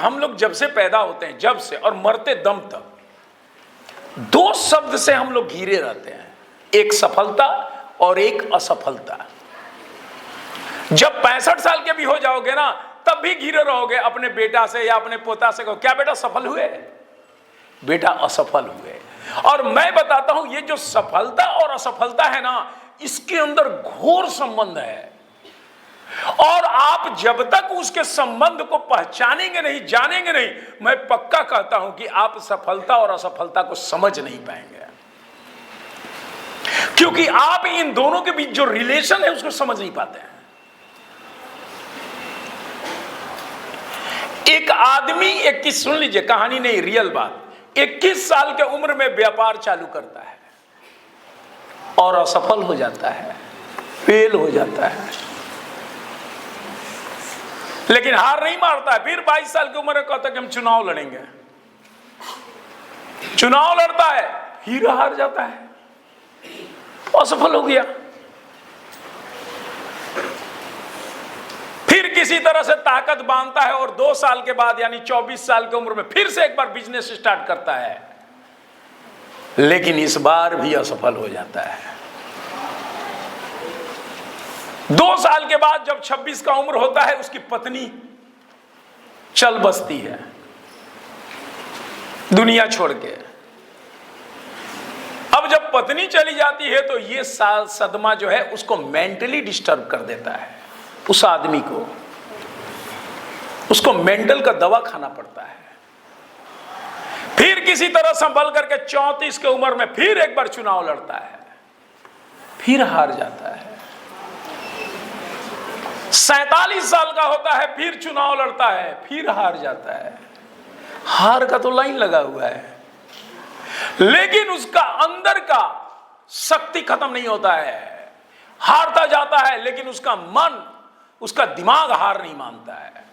हम लोग जब से पैदा होते हैं, जब से और मरते दम तक, दो शब्द से हम लोग घिरे रहते हैं, एक सफलता और एक असफलता। जब 65 साल के भी हो जाओगे ना, तब भी घिरे रहोगे अपने बेटा से या अपने पोता से, कहो क्या बेटा सफल हुए? बेटा असफल हुए। और मैं बताता हूं, ये जो सफलता और असफलता है ना, इसके अंदर घोर संबंध है। और आप जब तक उसके संबंध को पहचानेंगे नहीं, जानेंगे नहीं, मैं पक्का कहता हूं कि आप सफलता और असफलता को समझ नहीं पाएंगे, क्योंकि आप इन दोनों के बीच जो रिलेशन है उसको समझ नहीं पाते हैं। एक आदमी 21, सुन लीजिए, कहानी नहीं, रियल बात, 21 साल के उम्र में व्यापार चालू करता है और असफल हो जाता है, फेल हो जाता है, लेकिन हार नहीं मारता है। फिर 22 साल की उम्र में कहता है कि हम चुनाव लड़ेंगे, चुनाव लड़ता है, फिर हार जाता है, असफल हो गया। फिर किसी तरह से ताकत बांधता है और 2 साल के बाद यानी 24 साल की उम्र में फिर से एक बार बिजनेस स्टार्ट करता है, लेकिन इस बार भी असफल हो जाता है। 2 साल के बाद जब 26 का उम्र होता है, उसकी पत्नी चल बसती है दुनिया छोड़ के। अब जब पत्नी चली जाती है तो ये सदमा जो है उसको मेंटली डिस्टर्ब कर देता है, उस आदमी को, उसको मेंटल का दवा खाना पड़ता है। फिर किसी तरह संभल करके 34 की उम्र में फिर एक बार चुनाव लड़ता है, फिर हार जाता है। 47 साल का होता है, फिर चुनाव लड़ता है, फिर हार जाता है। हार का तो लाइन लगा हुआ है, लेकिन उसका अंदर का शक्ति खत्म नहीं होता है। हारता जाता है, लेकिन उसका मन, उसका दिमाग हार नहीं मानता है।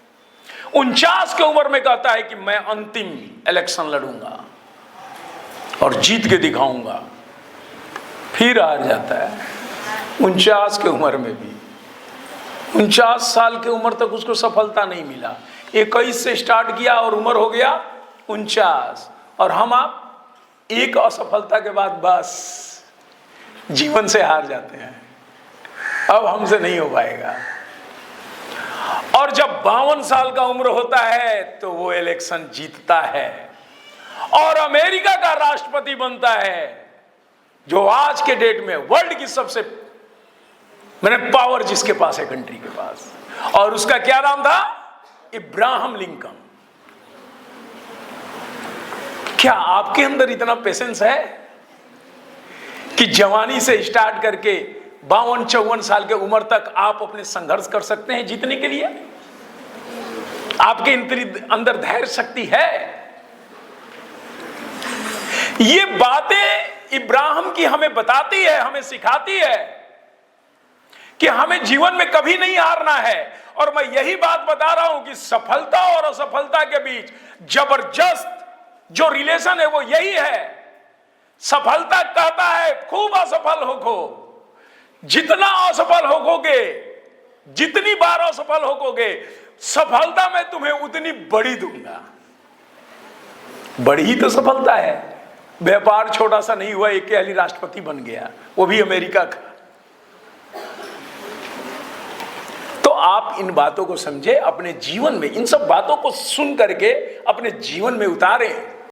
49 की उम्र में कहता है कि मैं अंतिम इलेक्शन लड़ूंगा और जीत के दिखाऊंगा, फिर हार जाता है। 49 की उम्र में भी, 49 साल की उम्र तक उसको सफलता नहीं मिला। 21 से स्टार्ट किया और उम्र हो गया 49, और हम आप एक असफलता के बाद बस जीवन से हार जाते हैं, अब हमसे नहीं हो पाएगा। और जब 52 साल का उम्र होता है तो वो इलेक्शन जीतता है और अमेरिका का राष्ट्रपति बनता है, जो आज के डेट में वर्ल्ड की सबसे पावर जिसके पास है, कंट्री के पास। और उसका क्या नाम था? Abraham Lincoln. क्या आपके अंदर इतना पेशेंस है कि जवानी से स्टार्ट करके 52-54 साल के उम्र तक आप अपने संघर्ष कर सकते हैं जीतने के लिए? आपके अंदर धैर्य शक्ति है? ये बातें इब्राहिम की हमें बताती है, हमें सिखाती है कि हमें जीवन में कभी नहीं हारना है। और मैं यही बात बता रहा हूं कि सफलता और असफलता के बीच जबरदस्त जो रिलेशन है वो यही है। सफलता कहता है खूब असफल होगो, जितना असफल होगोगे, जितनी बार असफल होगोगे, सफलता मैं तुम्हें उतनी बड़ी दूंगा। बड़ी ही तो सफलता है। व्यापार छोटा सा नहीं हुआ, एक हाली राष्ट्रपति बन गया, वो भी अमेरिका का। तो आप इन बातों को समझे, अपने जीवन में इन सब बातों को सुन करके अपने जीवन में उतारें।